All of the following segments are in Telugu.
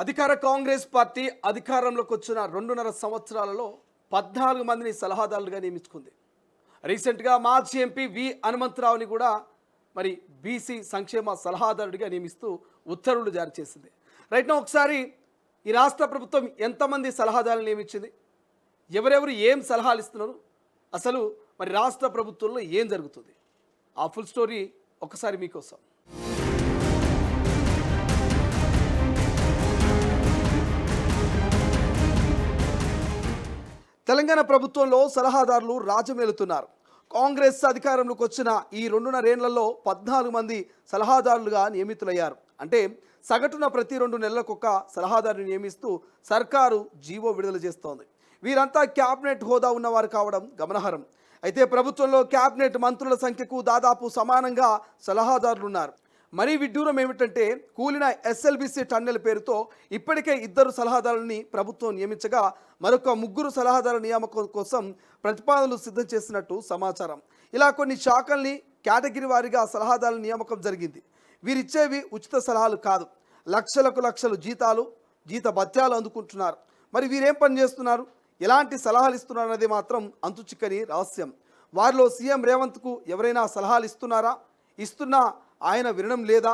అధికార కాంగ్రెస్ పార్టీ అధికారంలోకి వచ్చిన 2.5 సంవత్సరాలలో 14 మందిని సలహాదారులుగా నియమించుకుంది. రీసెంట్గా మార్చి ఎంపీ వి హనుమంతరావుని కూడా మరి బీసీ సంక్షేమ సలహాదారుడిగా నియమిస్తూ ఉత్తర్వులు జారీ చేసింది. రైట్ నౌ ఒకసారి ఈ రాష్ట్ర ప్రభుత్వం ఎంతమంది సలహాదారులు నియమించింది, ఎవరెవరు ఏం సలహాలు ఇస్తున్నారు, అసలు మరి రాష్ట్ర ప్రభుత్వంలో ఏం జరుగుతుంది, ఆ ఫుల్ స్టోరీ ఒకసారి మీకోసం. తెలంగాణ ప్రభుత్వంలో సలహాదారులు రాజ్యమేలుతున్నారు. కాంగ్రెస్ అధికారంలోకి వచ్చిన ఈ 2.5 ఏళ్లలో 14 మంది సలహాదారులుగా నియమితులయ్యారు. అంటే సగటున ప్రతి 2 నెలలకొక సలహాదారుని నియమిస్తూ సర్కారు జీవో విడుదల చేస్తోంది. వీరంతా క్యాబినెట్ హోదా ఉన్నవారు కావడం గమనార్హం. అయితే ప్రభుత్వంలో క్యాబినెట్ మంత్రుల సంఖ్యకు దాదాపు సమానంగా సలహాదారులు ఉన్నారు. మరీ విడ్డూరం ఏమిటంటే కూలిన ఎస్ఎల్బీసీ టన్నెల్ పేరుతో ఇప్పటికే 2 సలహాదారులని ప్రభుత్వం నియమించగా మరొక 3 సలహాదారుల నియామకం కోసం ప్రతిపాదనలు సిద్ధం చేసినట్టు సమాచారం. ఇలా కొన్ని శాఖల్ని కేటగిరీ వారీగా సలహాదారుల నియామకం జరిగింది. వీరిచ్చేవి ఉచిత సలహాలు కాదు, లక్షలకు లక్షలు జీత భత్యాలు అందుకుంటున్నారు. మరి వీరేం పని చేస్తున్నారు, ఎలాంటి సలహాలు ఇస్తున్నారు అన్నది మాత్రం అంతుచిక్కని రహస్యం. వారిలో సీఎం రేవంత్కు ఎవరైనా సలహాలు ఇస్తున్నారా, ఇస్తున్నా ఆయన వినడం లేదా,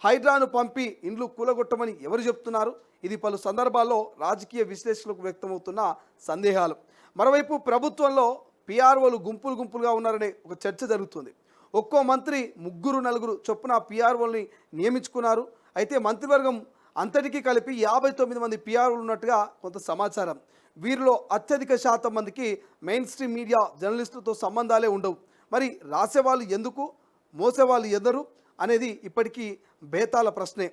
హైడ్రాను పంపి ఇండ్లు కూలగొట్టమని ఎవరు చెప్తున్నారు, ఇది పలు సందర్భాల్లో రాజకీయ విశ్లేషకులకు వ్యక్తమవుతున్న సందేహాలు. మరోవైపు ప్రభుత్వంలో పిఆర్ఓలు గుంపులుగా ఉన్నారనే ఒక చర్చ జరుగుతుంది. ఒక్కో మంత్రి 3-4 చొప్పున పిఆర్ఓల్ని నియమించుకున్నారు. అయితే మంత్రివర్గం అంతటికీ కలిపి 59 మంది పిఆర్ఓలు ఉన్నట్టుగా కొంత సమాచారం. వీరిలో అత్యధిక శాతం మందికి మెయిన్ స్ట్రీమ్ మీడియా జర్నలిస్టులతో సంబంధాలే ఉండవు. మరి రాసేవాళ్ళు ఎందుకు, మోసేవాళ్ళు ఎందరు అనేది ఇప్పటికీ బేతాల ప్రశ్నే.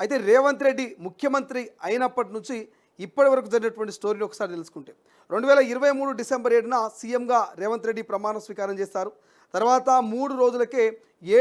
అయితే రేవంత్ రెడ్డి ముఖ్యమంత్రి అయినప్పటి నుంచి ఇప్పటి వరకు జరిగినటువంటి స్టోరీని ఒకసారి తెలుసుకుంటే 2023 డిసెంబర్ 7న సీఎంగా రేవంత్ రెడ్డి ప్రమాణ స్వీకారం చేశారు. తర్వాత 3 రోజులకే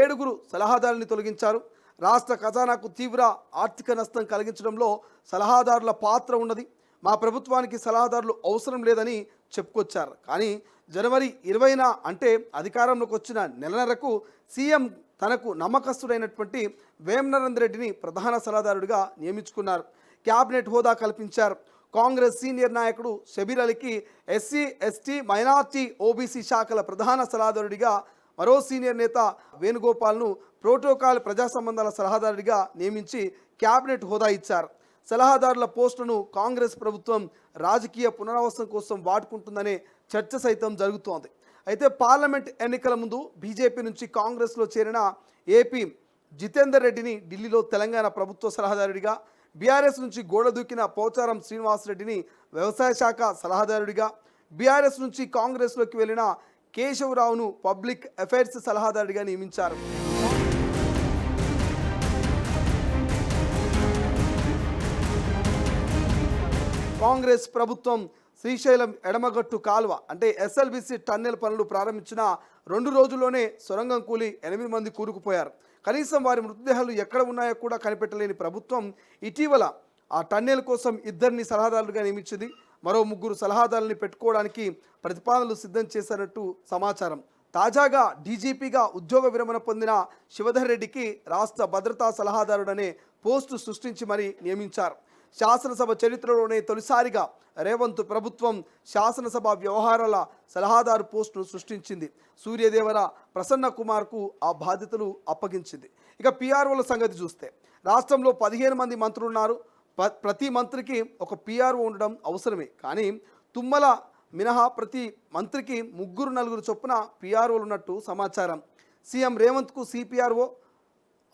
7 సలహాదారుని తొలగించారు. రాష్ట్ర ఖజానాకు తీవ్ర ఆర్థిక నష్టం కలిగించడంలో సలహాదారుల పాత్ర ఉన్నది, మా ప్రభుత్వానికి సలహాదారులు అవసరం లేదని చెప్పుకొచ్చారు. కానీ జనవరి 20న అంటే అధికారంలోకి వచ్చిన నెలన్నరకు సీఎం తనకు నమ్మకస్తుడైనటువంటి వేమనరేందర్ రెడ్డిని ప్రధాన సలహాదారుడిగా నియమించుకున్నారు. క్యాబినెట్ హోదా కల్పించారు. కాంగ్రెస్ సీనియర్ నాయకుడు షబీర్ అలీకి ఎస్సీ ఎస్టీ మైనార్టీ ఓబీసీ శాఖల ప్రధాన సలహాదారుడిగా, మరో సీనియర్ నేత వేణుగోపాల్ను ప్రోటోకాల్ ప్రజా సంబంధాల సలహాదారుడిగా నియమించి క్యాబినెట్ హోదా ఇచ్చారు. సలహాదారుల పోస్టులను కాంగ్రెస్ ప్రభుత్వం రాజకీయ పునరావాసం కోసం వాడుకుంటుందనే చర్చ సైతం జరుగుతోంది. అయితే పార్లమెంట్ ఎన్నికల ముందు బీజేపీ నుంచి కాంగ్రెస్లో చేరిన ఏపీ జితేందర్ రెడ్డిని ఢిల్లీలో తెలంగాణ ప్రభుత్వ సలహాదారుడిగా, బీఆర్ఎస్ నుంచి గోడ దూకిన పోచారం శ్రీనివాసరెడ్డిని వ్యవసాయ శాఖ సలహాదారుడిగా, బీఆర్ఎస్ నుంచి కాంగ్రెస్లోకి వెళ్ళిన కేశవరావును పబ్లిక్ అఫైర్స్ సలహాదారుడిగా నియమించారు. కాంగ్రెస్ ప్రభుత్వం శ్రీశైలం ఎడమగట్టు కాలువ అంటే ఎస్ఎల్బీసీ టన్నెల్ పనులు ప్రారంభించిన 2 రోజుల్లోనే సొరంగం కూలి 8 మంది కూరుకుపోయారు. కనీసం వారి మృతదేహాలు ఎక్కడ ఉన్నాయో కూడా కనిపెట్టలేని ప్రభుత్వం ఇటీవల ఆ టన్నెల్ కోసం 2 సలహాదారులుగా నియమించింది. మరో 3 సలహాదారులని పెట్టుకోవడానికి ప్రతిపాదనలు సిద్ధం చేశారన్నట్టు సమాచారం. తాజాగా డీజీపీగా ఉద్యోగ విరమణ పొందిన శివధర్ రెడ్డికి రాష్ట్ర భద్రతా సలహాదారుడనే పోస్టు సృష్టించి మరీ నియమించారు. శాసనసభ చరిత్రలోనే తొలిసారిగా రేవంత్ ప్రభుత్వం శాసనసభ వ్యవహారాల సలహాదారు పోస్టును సృష్టించింది. సూర్యదేవర ప్రసన్న కుమార్కు ఆ బాధ్యతలు అప్పగించింది. ఇక పిఆర్ఓల సంగతి చూస్తే రాష్ట్రంలో 15 మంది మంత్రులు ఉన్నారు. ప్రతి మంత్రికి ఒక పిఆర్ఓ ఉండడం అవసరమే. కానీ తుమ్మల మినహా ప్రతి మంత్రికి 3-4 చొప్పున పిఆర్ఓలు ఉన్నట్టు సమాచారం. సీఎం రేవంత్కు సిపిఆర్ఓ,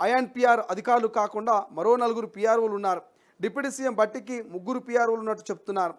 ఐఎన్పిఆర్ అధికారులు కాకుండా మరో 4 పిఆర్ఓలు ఉన్నారు. డిప్యూటీ సీఎం బట్టికి 3 పిఆర్ఓలు ఉన్నట్టు చెప్తున్నారు.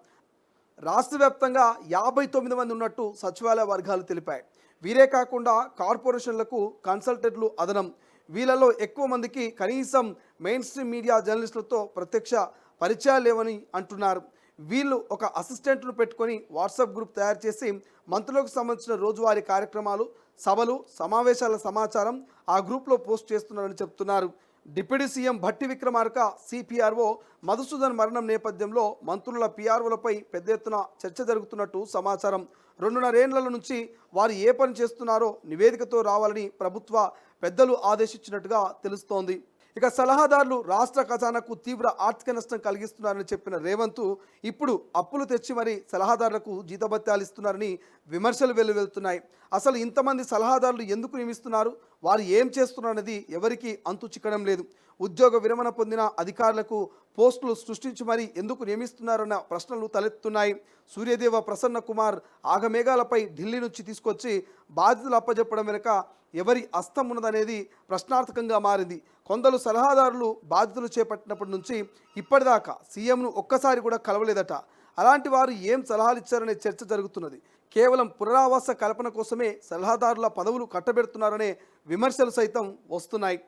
రాష్ట్ర వ్యాప్తంగా 59 మంది ఉన్నట్టు సచివాలయ వర్గాలు తెలిపాయి. వీరే కాకుండా కార్పొరేషన్లకు కన్సల్టెంట్లు అదనం. వీళ్ళలో ఎక్కువ మందికి కనీసం మెయిన్ స్ట్రీమ్ మీడియా జర్నలిస్టులతో ప్రత్యక్ష పరిచయాలు లేవని అంటున్నారు. వీళ్ళు ఒక అసిస్టెంట్ను పెట్టుకొని వాట్సాప్ గ్రూప్ తయారు చేసి మంత్రులకు సంబంధించిన రోజువారీ కార్యక్రమాలు, సభలు, సమావేశాల సమాచారం ఆ గ్రూప్లో పోస్ట్ చేస్తున్నారని చెప్తున్నారు. Deputy CM Bhatti Vikramarka CPRO Madhusudan మరణం నేపథ్యంలో మంత్రుల పిఆర్ఓలపై పెద్ద ఎత్తున చర్చ జరుగుతున్నట్టు సమాచారం. 2.5 ఏళ్ల నుంచి వారు ఏ పని చేస్తున్నారో నివేదికతో రావాలని ప్రభుత్వ పెద్దలు ఆదేశించినట్టుగా తెలుస్తోంది. ఇక సలహాదారులు రాష్ట్ర ఖజానాకు తీవ్ర ఆర్థిక నష్టం కలిగిస్తున్నారని చెప్పిన రేవంత్ ఇప్పుడు అప్పులు తెచ్చి మరి సలహాదారులకు జీతభత్యాలు ఇస్తున్నారని విమర్శలు వెల్లువెళ్తున్నాయి. అసలు ఇంతమంది సలహాదారులు ఎందుకు నియమిస్తున్నారు, వారు ఏం చేస్తున్నారనేది ఎవరికీ అంతు చిక్కడం లేదు. ఉద్యోగ విరమణ పొందిన అధికారులకు పోస్టులు సృష్టించి మరీ ఎందుకు నియమిస్తున్నారన్న ప్రశ్నలు తలెత్తుతున్నాయి. సూర్యదేవ ప్రసన్న కుమార్ ఆగమేఘాలపై ఢిల్లీ నుంచి తీసుకొచ్చి బాధ్యతలు అప్పజెప్పడం వెనుక ఎవరి హస్తం ఉన్నదనేది ప్రశ్నార్థకంగా మారింది. కొందరు సలహాదారులు బాధ్యతలు చేపట్టినప్పటి నుంచి ఇప్పటిదాకా సీఎంను ఒక్కసారి కూడా కలవలేదట. అలాంటి వారు ఏం సలహాలు ఇచ్చారనే చర్చ జరుగుతున్నది. కేవలం పునరావాస కల్పన కోసమే సలహాదారుల పదవులు కట్టబెడుతున్నారనే విమర్శలు సైతం వస్తున్నాయి.